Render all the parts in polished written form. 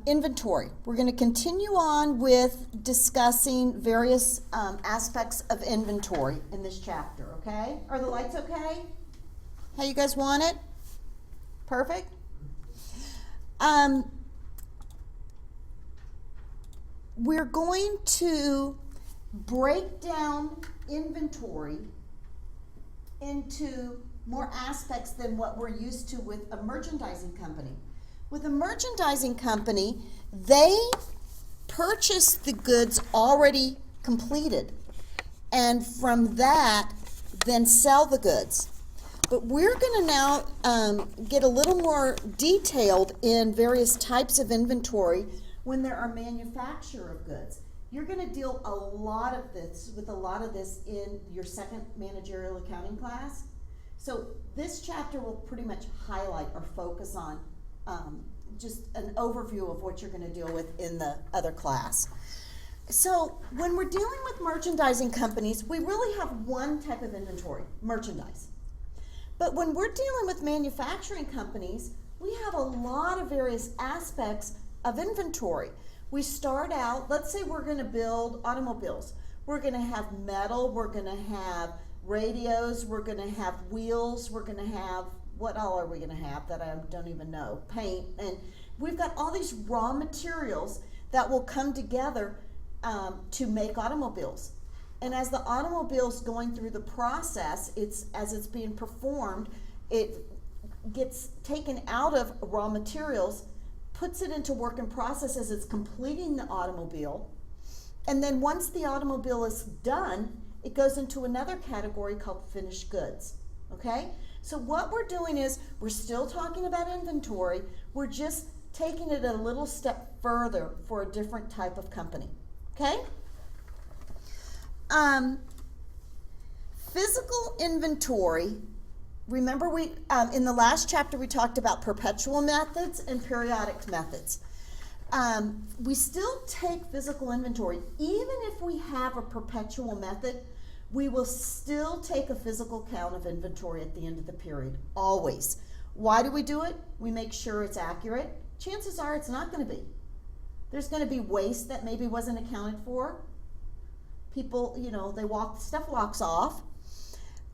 Inventory. We're going to continue on with discussing various aspects of inventory in this chapter, okay? Are the lights okay? How you guys want it? Perfect? We're going to break down inventory into more aspects than what we're used to with a merchandising company. With a merchandising company, they purchase the goods already completed, and from that, then sell the goods. But we're going to now get a little more detailed in various types of inventory when there are manufacture of goods. You're going to deal with a lot of this in your second managerial accounting class. So this chapter will pretty much highlight or focus on just an overview of what you're going to deal with in the other class. So when we're dealing with merchandising companies, we really have one type of inventory, merchandise. But when we're dealing with manufacturing companies, we have a lot of various aspects of inventory. We start out, let's say we're going to build automobiles. We're going to have metal, we're going to have radios, we're going to have wheels, we're going to have, what all are we going to have that I don't even know? Paint. And we've got all these raw materials that will come together to make automobiles. And as the automobile's going through the process, as it's being performed, it gets taken out of raw materials, puts it into work in process as it's completing the automobile. And then once the automobile is done, it goes into another category called finished goods, okay? So what we're doing is, we're still talking about inventory, we're just taking it a little step further for a different type of company, okay? Physical inventory, remember we, in the last chapter we talked about perpetual methods and periodic methods. We still take physical inventory. Even if we have a perpetual method, we will still take a physical count of inventory at the end of the period, always. Why do we do it? We make sure it's accurate. Chances are it's not going to be. There's going to be waste that maybe wasn't accounted for. People, stuff walks off.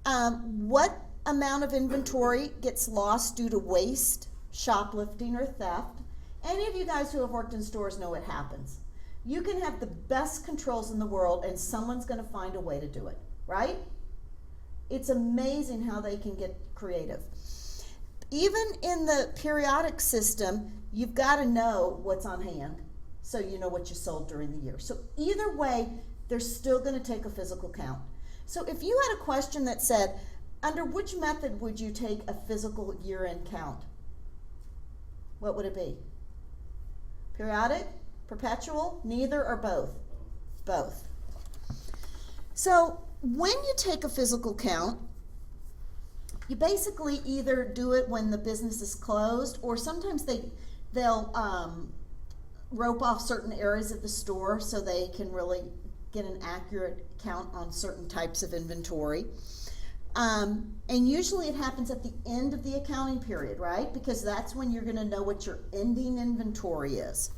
What amount of inventory gets lost due to waste, shoplifting, or theft? Any of you guys who have worked in stores know it happens. You can have the best controls in the world and someone's going to find a way to do it, right? It's amazing how they can get creative. Even in the periodic system, you've got to know what's on hand so you know what you sold during the year. So either way, they're still going to take a physical count. So if you had a question that said, under which method would you take a physical year-end count? What would it be? Periodic? Perpetual? Neither or both? Both. So when you take a physical count, you basically either do it when the business is closed, or sometimes they'll rope off certain areas of the store so they can really get an accurate count on certain types of inventory. And usually it happens at the end of the accounting period, right? Because that's when you're going to know what your ending inventory is.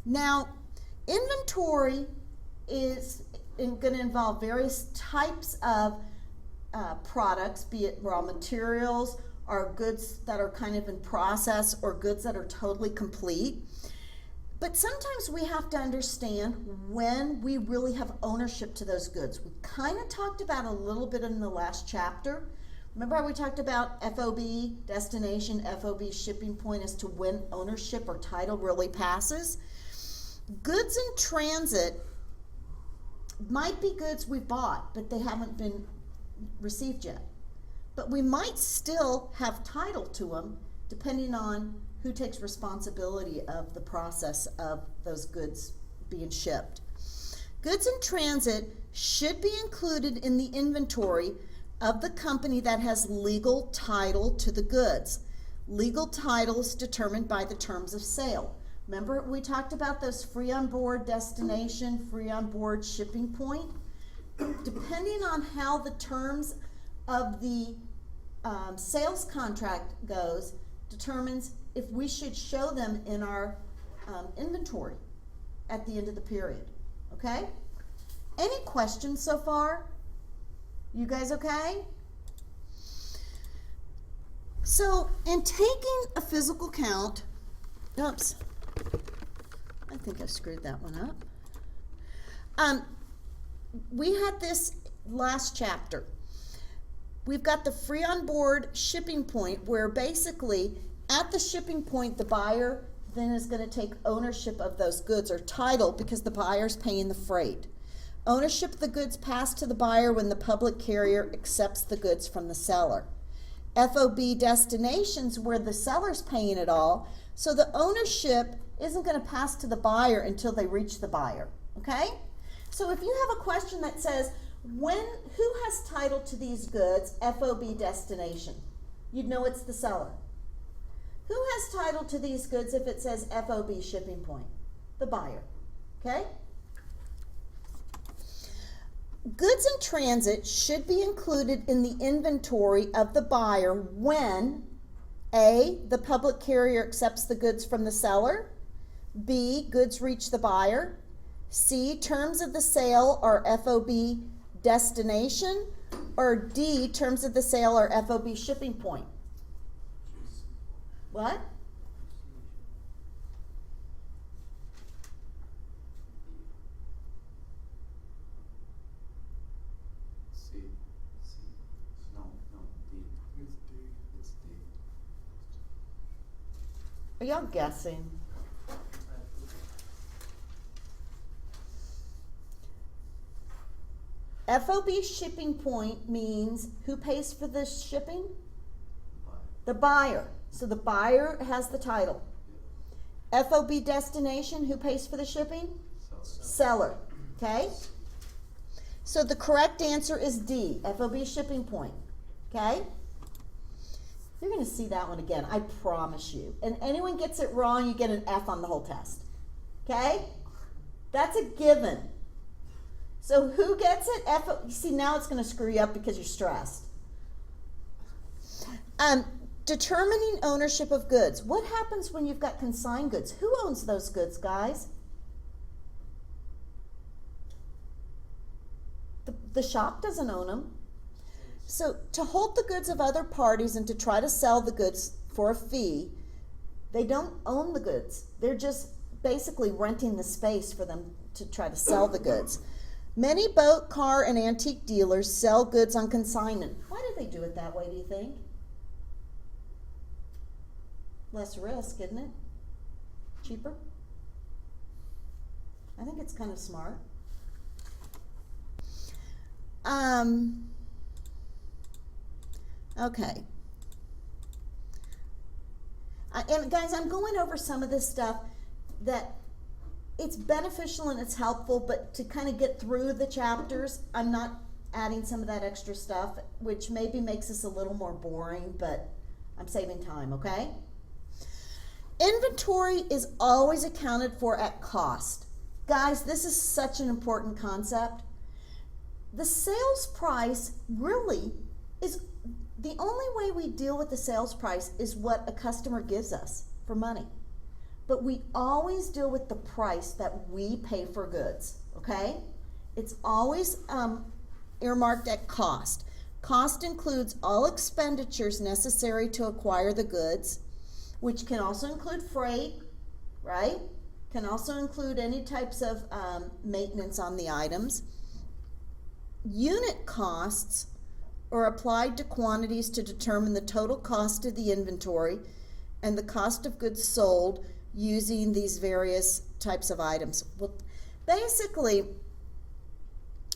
Now, inventory is going to involve various types of products, be it raw materials or goods that are kind of in process or goods that are totally complete. But sometimes we have to understand when we really have ownership to those goods. We kind of talked about a little bit in the last chapter. Remember how we talked about FOB, destination, FOB, shipping point, as to when ownership or title really passes? Goods in transit might be goods we bought, but they haven't been received yet. But we might still have title to them, depending on who takes responsibility of the process of those goods being shipped. Goods in transit should be included in the inventory of the company that has legal title to the goods. Legal title is determined by the terms of sale. Remember we talked about those free on board destination, free on board shipping point? Depending on how the terms of the sales contract goes, determines if we should show them in our inventory at the end of the period. Okay? Any questions so far? You guys okay? So, in taking a physical count, oops, I think I screwed that one up. We had this last chapter. We've got the free on board shipping point, where basically at the shipping point the buyer then is going to take ownership of those goods, or title, because the buyer's paying the freight. Ownership of the goods passed to the buyer when the public carrier accepts the goods from the seller. FOB destinations, where the seller's paying it all, so the ownership isn't going to pass to the buyer until they reach the buyer. Okay? So if you have a question that says, who has title to these goods, FOB destination? You'd know it's the seller. Who has title to these goods if it says FOB shipping point? The buyer. Okay? Goods in transit should be included in the inventory of the buyer when A, the public carrier accepts the goods from the seller, B, goods reach the buyer, C, terms of the sale are FOB destination, or D, terms of the sale are FOB shipping point. What? C. No, D. It's D. It's D. Are y'all guessing? FOB shipping point means who pays for the shipping? The buyer. So the buyer has the title. FOB destination, who pays for the shipping? Seller. Okay? So the correct answer is D, FOB shipping point. Okay? You're going to see that one again, I promise you. And anyone gets it wrong, you get an F on the whole test. Okay? That's a given. So who gets it? You see, now it's going to screw you up because you're stressed. Determining ownership of goods. What happens when you've got consigned goods? Who owns those goods, guys? The shop doesn't own them. So to hold the goods of other parties and to try to sell the goods for a fee, they don't own the goods. They're just basically renting the space for them to try to sell the goods. Many boat, car, and antique dealers sell goods on consignment. Why do they do it that way, do you think? Less risk, isn't it? Cheaper? I think it's kind of smart. Okay. And guys, I'm going over some of this stuff that it's beneficial and it's helpful, but to kind of get through the chapters, I'm not adding some of that extra stuff, which maybe makes this a little more boring, but I'm saving time, okay? Inventory is always accounted for at cost. Guys, this is such an important concept. The sales price really is, the only way we deal with the sales price is what a customer gives us for money. But we always deal with the price that we pay for goods, okay? It's always earmarked at cost. Cost includes all expenditures necessary to acquire the goods, which can also include freight, right? Can also include any types of maintenance on the items. Unit costs are applied to quantities to determine the total cost of the inventory and the cost of goods sold using these various types of items. Well, basically,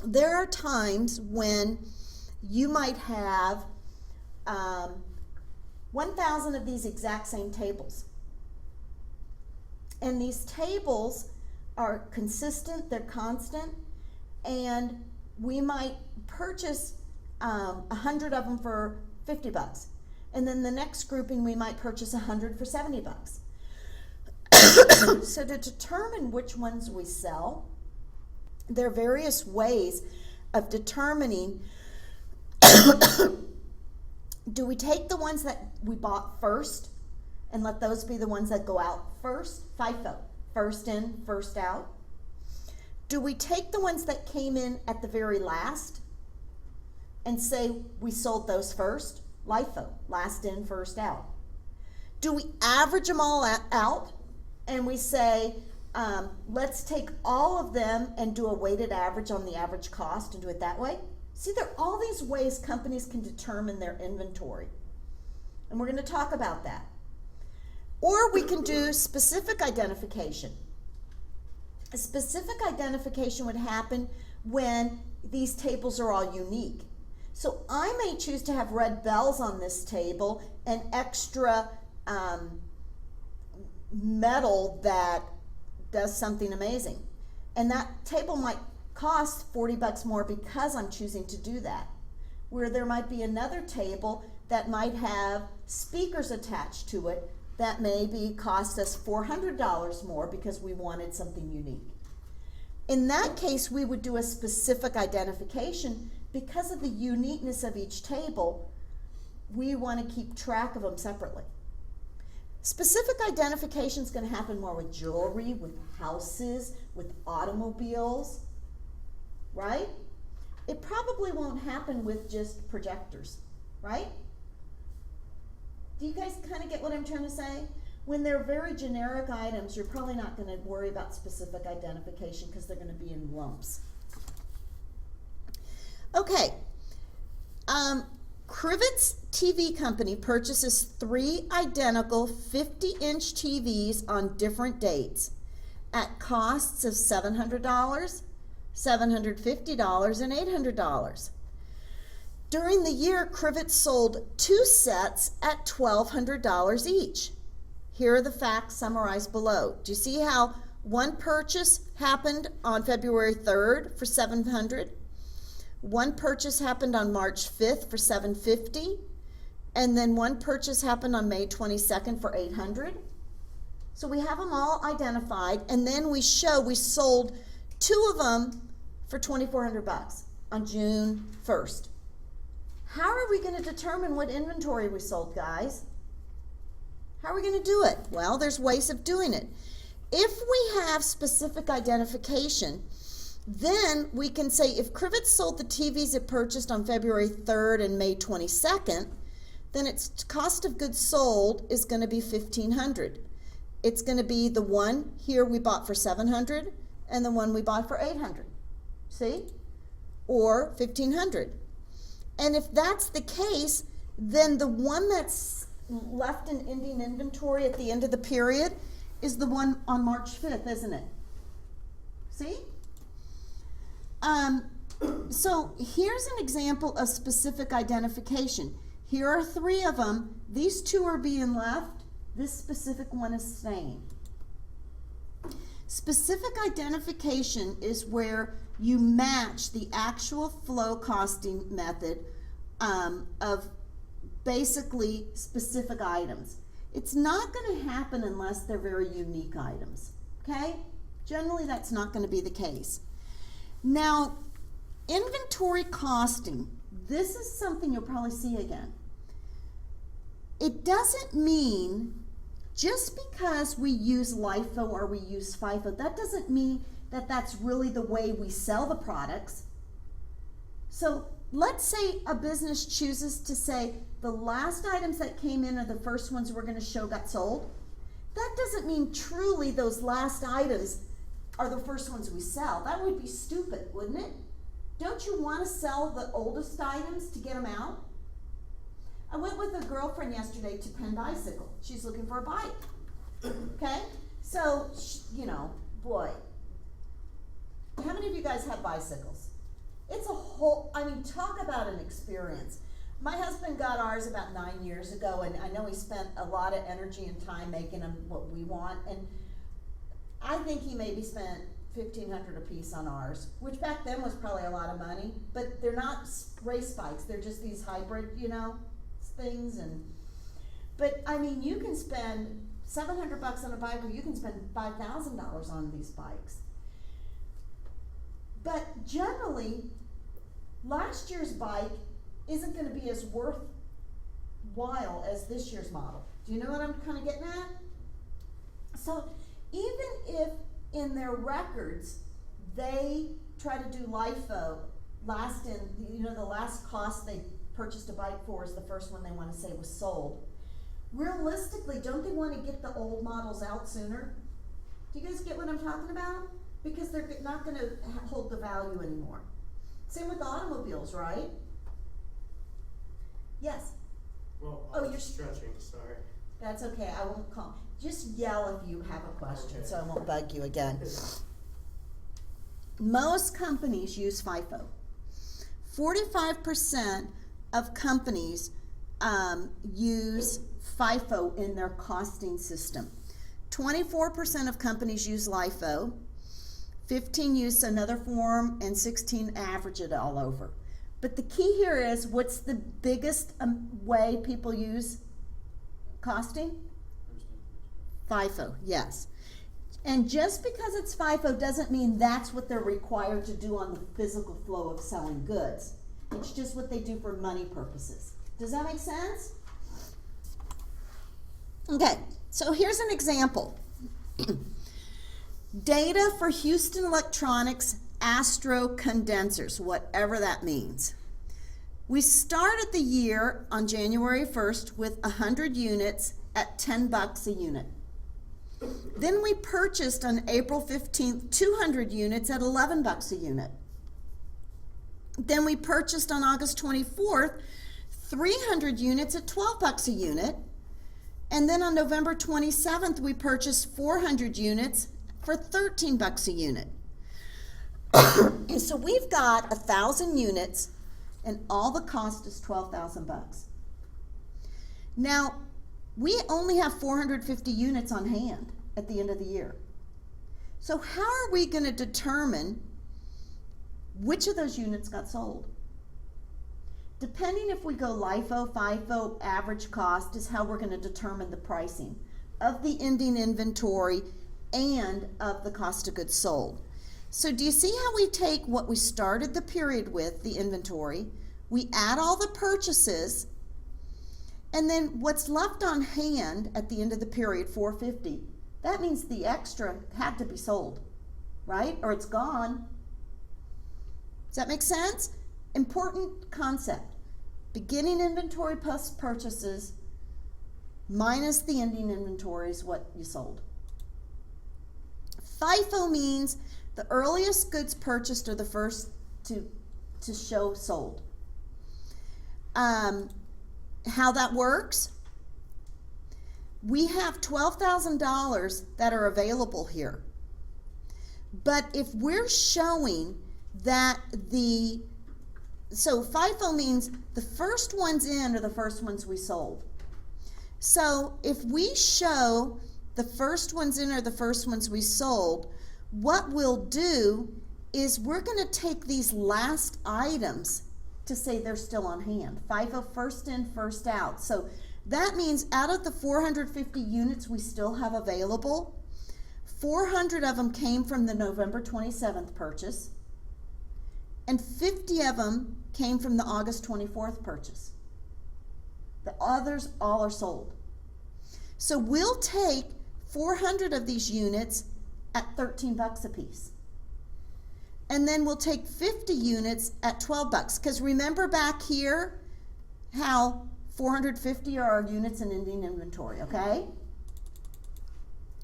there are times when you might have 1,000 of these exact same tables. And these tables are consistent, they're constant, and we might purchase 100 of them for 50 bucks. And then the next grouping, we might purchase 100 for 70 bucks. So to determine which ones we sell, there are various ways of determining do we take the ones that we bought first and let those be the ones that go out first? FIFO, first in, first out. Do we take the ones that came in at the very last and say we sold those first? LIFO, last in, first out. Do we average them all out and we say, let's take all of them and do a weighted average on the average cost and do it that way? See, there are all these ways companies can determine their inventory. And we're going to talk about that. Or we can do specific identification. A specific identification would happen when these tables are all unique. So I may choose to have red bells on this table and extra metal that does something amazing. And that table might cost $40 more because I'm choosing to do that. Where there might be another table that might have speakers attached to it that maybe cost us $400 more because we wanted something unique. In that case, we would do a specific identification because of the uniqueness of each table. We want to keep track of them separately. Specific identification is going to happen more with jewelry, with houses, with automobiles, right? It probably won't happen with just projectors, right? Do you guys kind of get what I'm trying to say? When they're very generic items, you're probably not going to worry about specific identification because they're going to be in lumps. Okay. Crivets TV Company purchases 3 identical 50-inch TVs on different dates at costs of $700, $750, and $800. During the year, Crivets sold 2 sets at $1,200 each. Here are the facts summarized below. Do you see how one purchase happened on February 3rd for $700? One purchase happened on March 5th for $750, and then one purchase happened on May 22nd for $800. So we have them all identified, and then we show we sold 2 of them for $2,400 on June 1st. How are we going to determine what inventory we sold, guys? How are we going to do it? Well, there's ways of doing it. If we have specific identification, then we can say if Crivets sold the TVs it purchased on February 3rd and May 22nd, then its cost of goods sold is going to be $1,500. It's going to be the one here we bought for $700 and the one we bought for $800. See? Or $1,500. And if that's the case, then the one that's left in ending inventory at the end of the period is the one on March 5th, isn't it? See? So here's an example of specific identification. Here are 3 of them. These 2 are being left. This specific one is staying. Specific identification is where you match the actual flow costing method of basically specific items. It's not going to happen unless they're very unique items, okay? Generally, that's not going to be the case. Now, inventory costing, this is something you'll probably see again. It doesn't mean just because we use LIFO or we use FIFO, that doesn't mean that that's really the way we sell the products. So let's say a business chooses to say the last items that came in are the first ones we're going to show got sold. That doesn't mean truly those last items are the first ones we sell. That would be stupid, wouldn't it? Don't you want to sell the oldest items to get them out? I went with a girlfriend yesterday to Penn Bicycle. She's looking for a bike. Okay? So, you know, boy. How many of you guys have bicycles? It's a whole, I mean, talk about an experience. My husband got ours about 9 years ago, and I know he spent a lot of energy and time making them what we want, and I think he maybe spent $1,500 a piece on ours, which back then was probably a lot of money, but they're not race bikes. They're just these hybrid, you know, things. But I mean, you can spend $700 on a bike, or you can spend $5,000 on these bikes. But generally, last year's bike isn't going to be as worthwhile as this year's model. Do Do you know what I'm kind of getting at? So even if in their records they try to do LIFO, the last cost they purchased a bike for is the first one they want to say was sold. Realistically, don't they want to get the old models out sooner? Do you guys get what I'm talking about? Because they're not going to hold the value anymore. Same with automobiles, right? Yes. Well, Oh, I'm you're stretching, sorry. That's okay. I won't call. Just yell if you have a question, Okay. so I won't bug you again. Most companies use FIFO. 45% of companies use FIFO in their costing system. 24% of companies use LIFO. 15 use another form, and 16 average it all over. But the key here is, what's the biggest way people use costing? FIFO, yes. And just because it's FIFO doesn't mean that's what they're required to do on the physical flow of selling goods. It's just what they do for money purposes. Does that make sense? Okay, so here's an example. Data for Houston Electronics Astro condensers, whatever that means. We started the year on January 1st with 100 units at $10 a unit. Then we purchased on April 15th 200 units at $11 a unit. Then we purchased on August 24th 300 units at $12 a unit. And then on November 27th we purchased 400 units for $13 a unit. So we've got 1,000 units and all the cost is $12,000. Now, we only have 450 units on hand at the end of the year. So how are we going to determine which of those units got sold? Depending if we go LIFO, FIFO, average cost is how we're going to determine the pricing of the ending inventory and of the cost of goods sold. So do you see how we take what we started the period with, the inventory, we add all the purchases, and then what's left on hand at the end of the period, 450, that means the extra had to be sold, right? Or it's gone. Does that make sense? Important concept. Beginning inventory plus purchases minus the ending inventory is what you sold. FIFO means the earliest goods purchased are the first to show sold. How that works? We have $12,000 that are available here. But if we're showing that so FIFO means the first ones in are the first ones we sold. So if we show the first ones in are the first ones we sold, what we'll do is we're going to take these last items to say they're still on hand. FIFO, first in, first out. So that means out of the 450 units we still have available, 400 of them came from the November 27th purchase, and 50 of them came from the August 24th purchase. The others all are sold. So we'll take 400 of these units at $13 a piece. And then we'll take 50 units at $12. Because remember back here how 450 are our units in ending inventory, okay?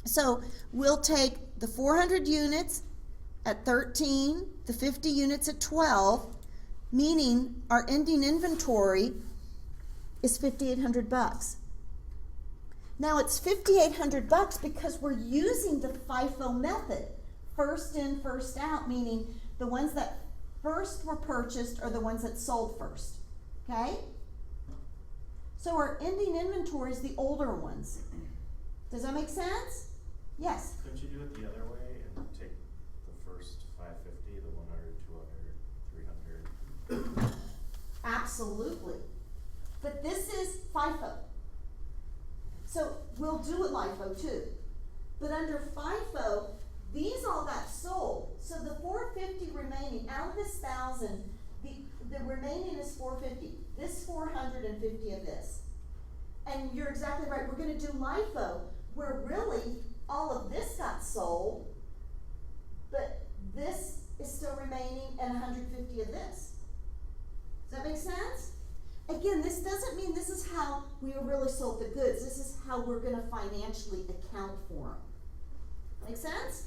So we'll take the 400 units at 13, the 50 units at 12, meaning our ending inventory is $5,800. Now it's $5,800 because we're using the FIFO method. First in, first out, meaning the ones that first were purchased are the ones that sold first, okay? So our ending inventory is the older ones. Does that make sense? Yes? Couldn't you do it the other way and take the first 550, the 100, 200, 300? Absolutely. But this is FIFO. So we'll do it LIFO too. But under FIFO, these all got sold. So the 450 remaining, out of this 1,000, the remaining is 450. This 450 of this. And you're exactly right, we're gonna do LIFO, where really all of this got sold, but this is still remaining and 150 of this. Does that make sense? Again, this doesn't mean this is how we really sold the goods. This is how we're gonna financially account for them. Make sense?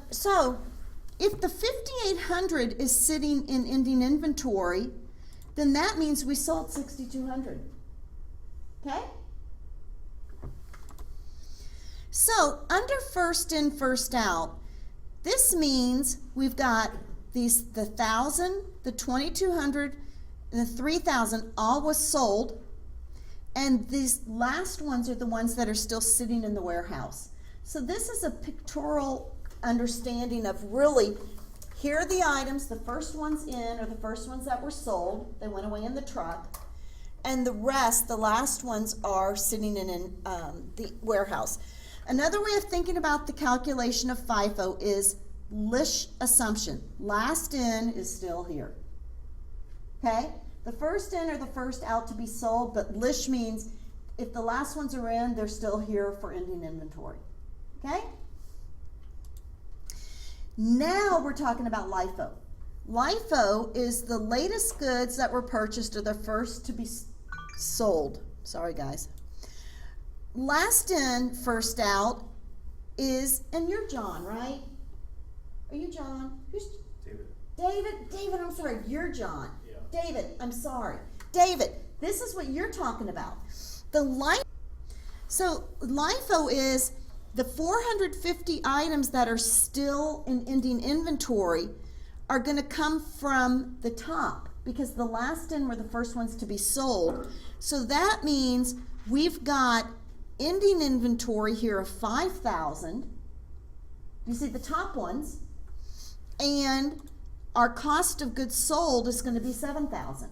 So, if the 5,800 is sitting in ending inventory, then that means we sold 6,200. Okay? So, under first in, first out, this means we've got the 1,000, the 2,200, and the 3,000 all was sold, and these last ones are the ones that are still sitting in the warehouse. So this is a pictorial understanding of really, here are the items, the first ones in are the first ones that were sold, they went away in the truck, and the rest, the last ones, are sitting in the warehouse. Another way of thinking about the calculation of FIFO is LISH assumption. Last in is still here. Okay? The first in or the first out to be sold, but LISH means if the last ones are in, they're still here for ending inventory. Okay? Now we're talking about LIFO. LIFO is the latest goods that were purchased or the first to be sold. Sorry, guys. Last in, first out is, and you're John, right? Are you John? Who's David. David, I'm sorry, you're John. Yeah. David, I'm sorry. David, this is what you're talking about. So LIFO is the 450 items that are still in ending inventory are going to come from the top because the last in were the first ones to be sold. So that means we've got ending inventory here of 5,000. You see the top ones? And our cost of goods sold is going to be 7,000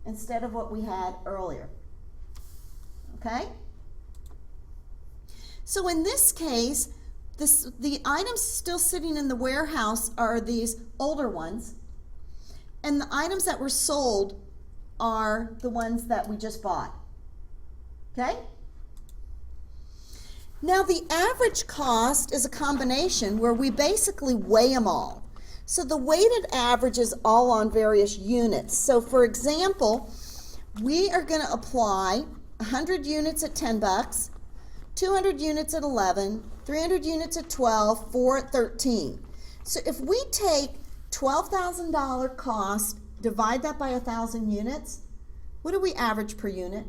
instead of what we had earlier. Okay? So in this case, the items still sitting in the warehouse are these older ones, and the items that were sold are the ones that we just bought. Okay? Now the average cost is a combination where we basically weigh them all. So the weighted average is all on various units. So for example, we are going to apply 100 units at 10 bucks, 200 units at 11, 300 units at 12, 4 at 13. So if we take $12,000 cost, divide that by 1,000 units, what do we average per unit?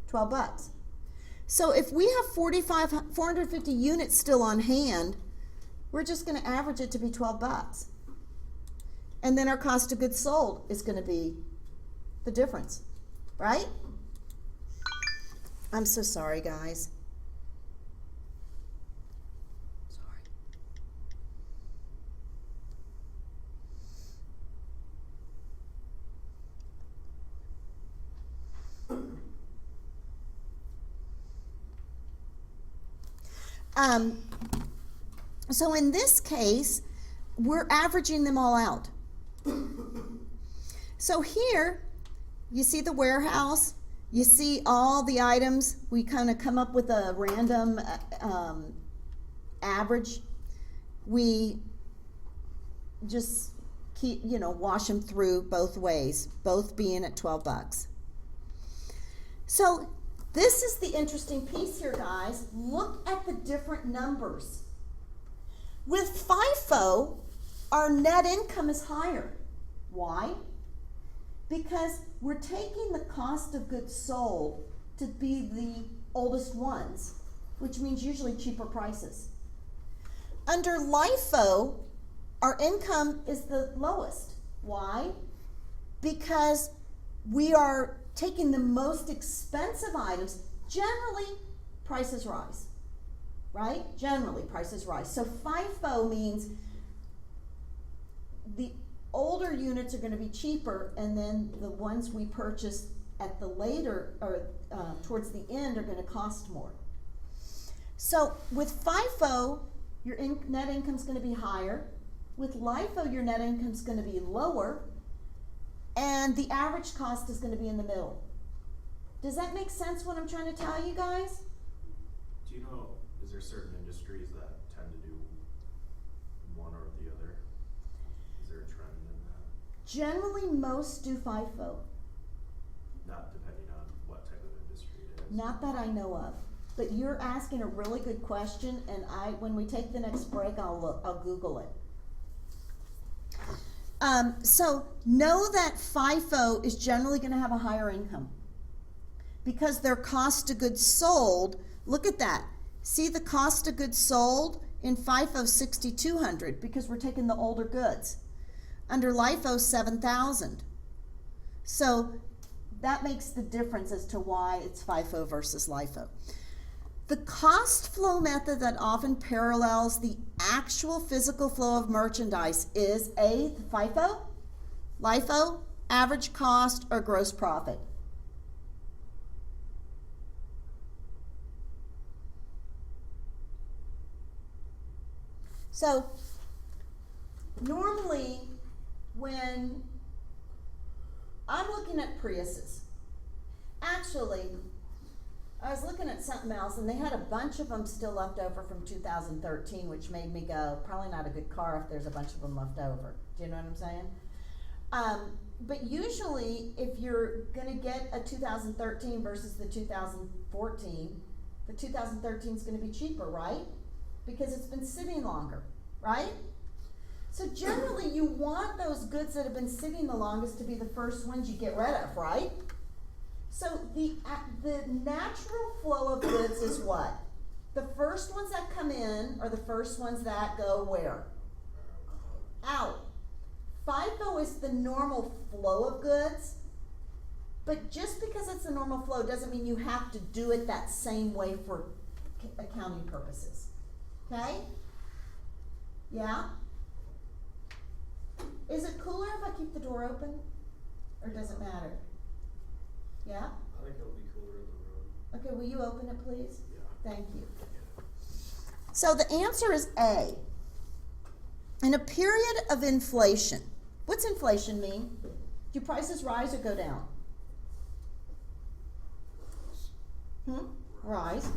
12 bucks. So if we have 450 units still on hand, we're just going to average it to be 12 bucks. And then our cost of goods sold is going to be the difference, right? I'm so sorry, guys. So in this case, we're averaging them all out. So here, you see the warehouse, you see all the items. We kind of come up with a random average. We just keep, wash them through both ways, both being at 12 bucks. So this is the interesting piece here, guys. Look at the different numbers. With FIFO, our net income is higher. Why? Because we're taking the cost of goods sold to be the oldest ones, which means usually cheaper prices. Under LIFO, our income is the lowest. Why? Because we are taking the most expensive items. Generally, prices rise, right? Generally, prices rise. So FIFO means the older units are going to be cheaper, and then the ones we purchase at the later or towards the end are going to cost more. So with FIFO, your net income is going to be higher. With LIFO, your net income is going to be lower, and the average cost is going to be in the middle. Does that make sense what I'm trying to tell you guys? Do you know, is there certain industries that tend to do one or the other? Is there a trend in that? Generally, most do FIFO. Not depending on what type of industry it is. Not that I know of. But you're asking a really good question, and when we take the next break, I'll Google it. So know that FIFO is generally going to have a higher income because their cost of goods sold. Look at that. See the cost of goods sold in FIFO $6,200 because we're taking the older goods. Under LIFO $7,000. So that makes the difference as to why it's FIFO versus LIFO. The cost flow method that often parallels the actual physical flow of merchandise is A, FIFO, LIFO, average cost, or gross profit. So normally when I'm looking at Priuses, actually I was looking at something else, and they had a bunch of them still left over from 2013, which made me go, probably not a good car if there's a bunch of them left over. Do you know what I'm saying? But usually, if you're going to get a 2013 versus the 2014, the 2013 is going to be cheaper, right? Because it's been sitting longer, right? So generally, you want those goods that have been sitting the longest to be the first ones you get rid of, right? So the natural flow of goods is what? The first ones that come in are the first ones that go where? Out. FIFO is the normal flow of goods, but just because it's a normal flow doesn't mean you have to do it that same way for accounting purposes. Okay? Yeah? Is it cooler if I keep the door open? Or does it matter? Yeah? I think it'll be cooler in the room. Okay, will you open it, please? Yeah. Thank you. So the answer is A. In a period of inflation, what's inflation mean? Do prices rise or go down? Rise.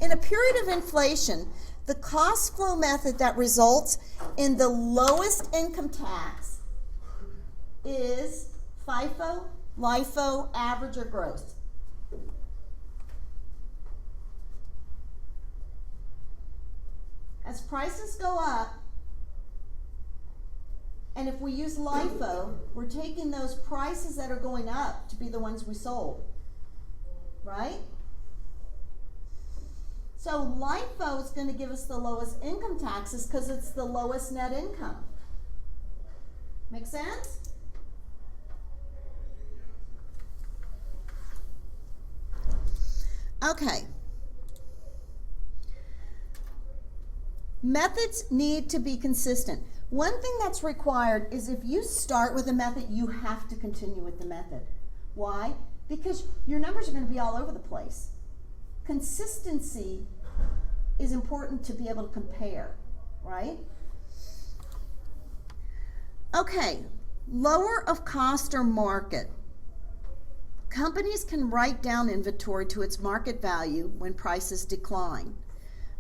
In a period of inflation, the cost flow method that results in the lowest income tax is FIFO, LIFO, average, or gross? As prices go up, and if we use LIFO, we're taking those prices that are going up to be the ones we sold, right? So LIFO is going to give us the lowest income taxes because it's the lowest net income. Make sense? Okay. Methods need to be consistent. One thing that's required is if you start with a method, you have to continue with the method. Why? Because your numbers are going to be all over the place. Consistency is important to be able to compare, right? Okay, lower of cost or market. Companies can write down inventory to its market value when prices decline.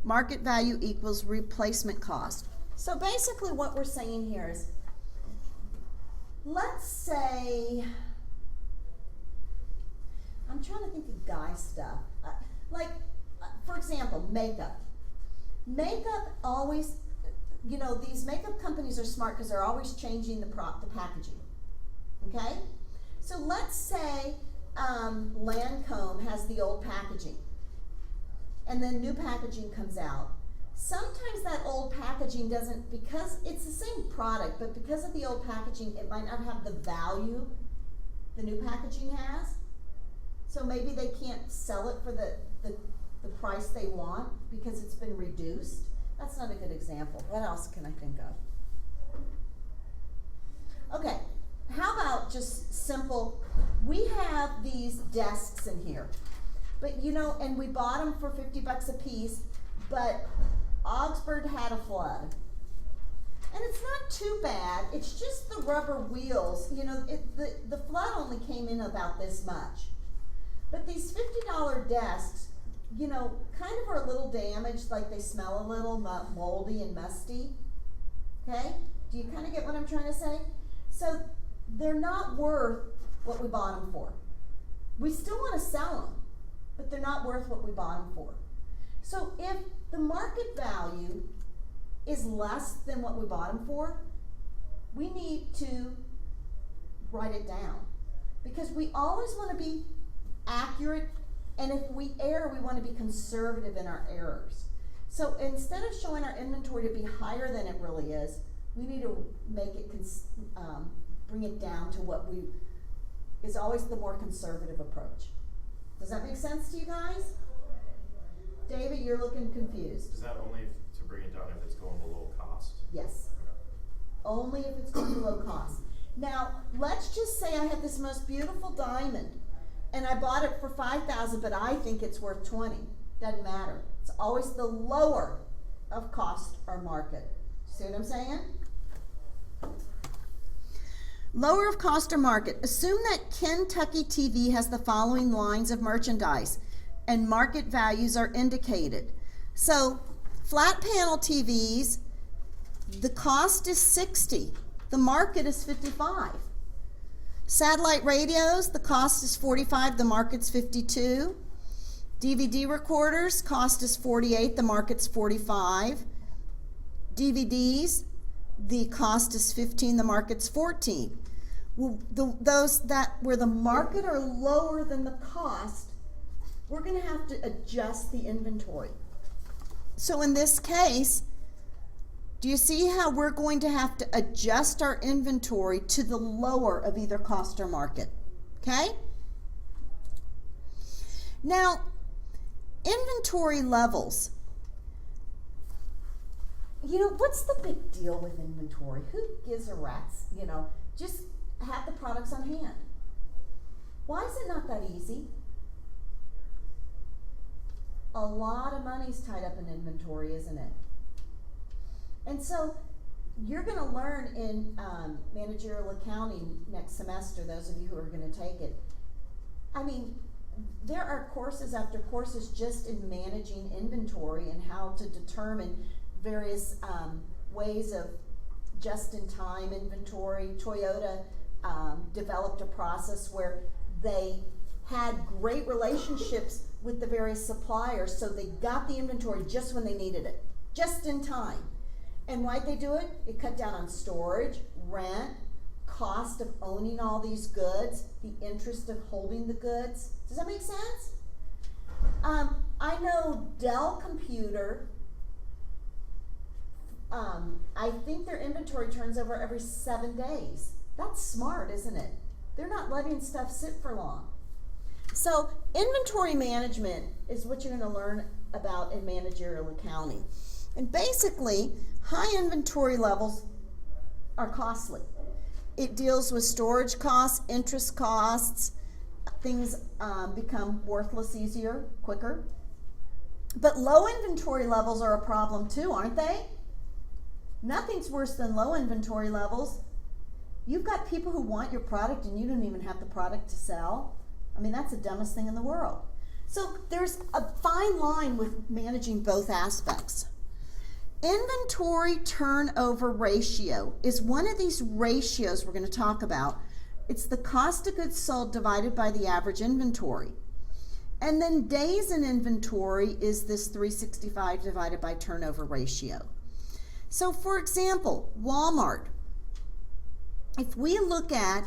Market value equals replacement cost. So basically what we're saying here is, let's say, I'm trying to think of guy stuff. For example, makeup. Makeup always, you know, these makeup companies are smart because they're always changing the packaging. Okay? So let's say Lancome has the old packaging, and then new packaging comes out. Sometimes that old packaging doesn't, because it's the same product, but because of the old packaging, it might not have the value the new packaging has. So maybe they can't sell it for the price they want because it's been reduced. That's not a good example. What else can I think of? Okay, how about just simple, we have these desks in here, but you know, and we bought them for $50 a piece, but Augsburg had a flood, And it's not too bad, it's just the rubber wheels, you know, the flood only came in about this much. But these $50 desks, you know, kind of are a little damaged, like they smell a little moldy and musty. Okay? Do you kind of get what I'm trying to say? So they're not worth what we bought them for. We still want to sell them, but they're not worth what we bought them for. So if the market value is less than what we bought them for, we need to write it down. Because we always want to be accurate, and if we err, we want to be conservative in our errors. So instead of showing our inventory to be higher than it really is, we need to make it, bring it down to what is always the more conservative approach. Does that make sense to you guys? David, you're looking confused. Is that only to bring it down if it's going below cost? Yes. Only if it's going below cost. Now, let's just say I have this most beautiful diamond, and I bought it for $5,000, but I think it's worth $20,000. Doesn't matter. It's always the lower of cost or market. See what I'm saying? Lower of cost or market. Assume that Kentucky TV has the following lines of merchandise, and market values are indicated. So, flat panel TVs, the cost is $60. The market is $55. Satellite radios, the cost is $45, the market's $52. DVD recorders, cost is $48, the market's $45. DVDs, the cost is $15, the market's $14. Well, those that where the market are lower than the cost, we're going to have to adjust the inventory. So in this case, do you see how we're going to have to adjust our inventory to the lower of either cost or market? Okay? Now, inventory levels. You know, what's the big deal with inventory? Who gives a rat's? You know, just have the products on hand. Why is it not that easy? A lot of money's tied up in inventory, isn't it? And so you're going to learn in managerial accounting next semester, those of you who are going to take it. I mean, there are courses after courses just in managing inventory and how to determine various ways of just-in-time inventory. Toyota developed a process where they had great relationships with the various suppliers, so they got the inventory just when they needed it, just in time. And why'd they do it? It cut down on storage, rent, cost of owning all these goods, the interest of holding the goods. Does that make sense? I know Dell Computer, I think their inventory turns over every 7 days. That's smart, isn't it? They're not letting stuff sit for long. So inventory management is what you're going to learn about in managerial accounting. And basically, high inventory levels are costly. It deals with storage costs, interest costs, things become worthless easier, quicker. But low inventory levels are a problem too, aren't they? Nothing's worse than low inventory levels. You've got people who want your product and you don't even have the product to sell. I mean, that's the dumbest thing in the world. So there's a fine line with managing both aspects. Inventory turnover ratio is one of these ratios we're going to talk about. It's the cost of goods sold divided by the average inventory. And then days in inventory is this 365 divided by turnover ratio. So for example, Walmart, if we look at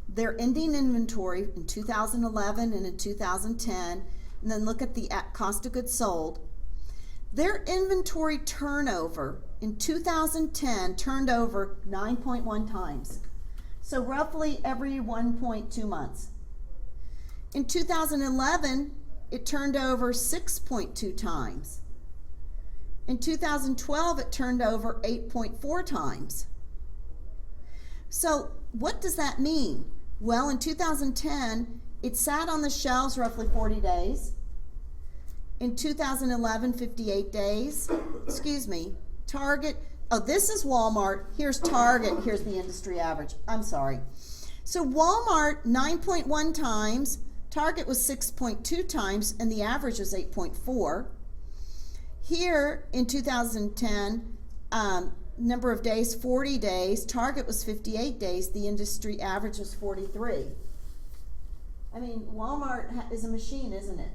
their ending inventory in 2011 and in 2010, and then look at the cost of goods sold, their inventory turnover in 2010 turned over 9.1 times. So roughly every 1.2 months. In 2011, it turned over 6.2 times. In 2012, it turned over 8.4 times. So what does that mean? Well, in 2010, it sat on the shelves roughly 40 days. In 2011, 58 days. Target oh, this is Walmart, here's Target, here's the industry average. I'm sorry. So Walmart, 9.1 times, Target was 6.2 times, and the average was 8.4. Here in 2010, number of days, 40 days, Target was 58 days, the industry average was 43. I mean, Walmart is a machine, isn't it?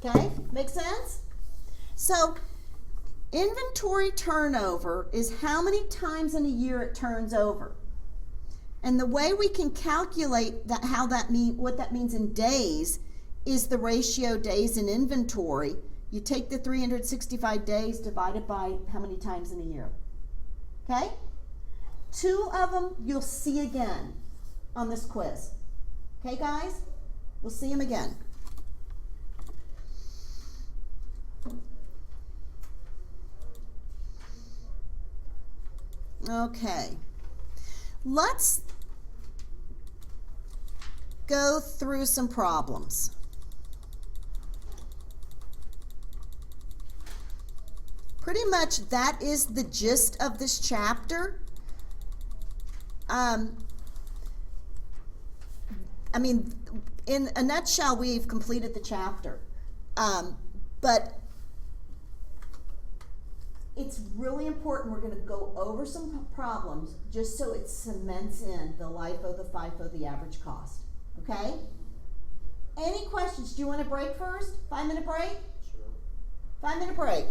Okay, make sense? So, inventory turnover is how many times in a year it turns over. And the way we can calculate that, what that means in days, is the ratio days in inventory. You take the 365 days divided by how many times in a year. Okay? 2 of them you'll see again on this quiz. Okay, guys? We'll see them again. Okay. Let's go through some problems. Pretty much that is the gist of this chapter. I mean, in a nutshell, we've completed the chapter. But it's really important. We're going to go over some problems just so it cements in the LIFO, the FIFO, the average cost. Okay? Any questions? Do you want a break first? 5-minute break? Sure. 5-minute break.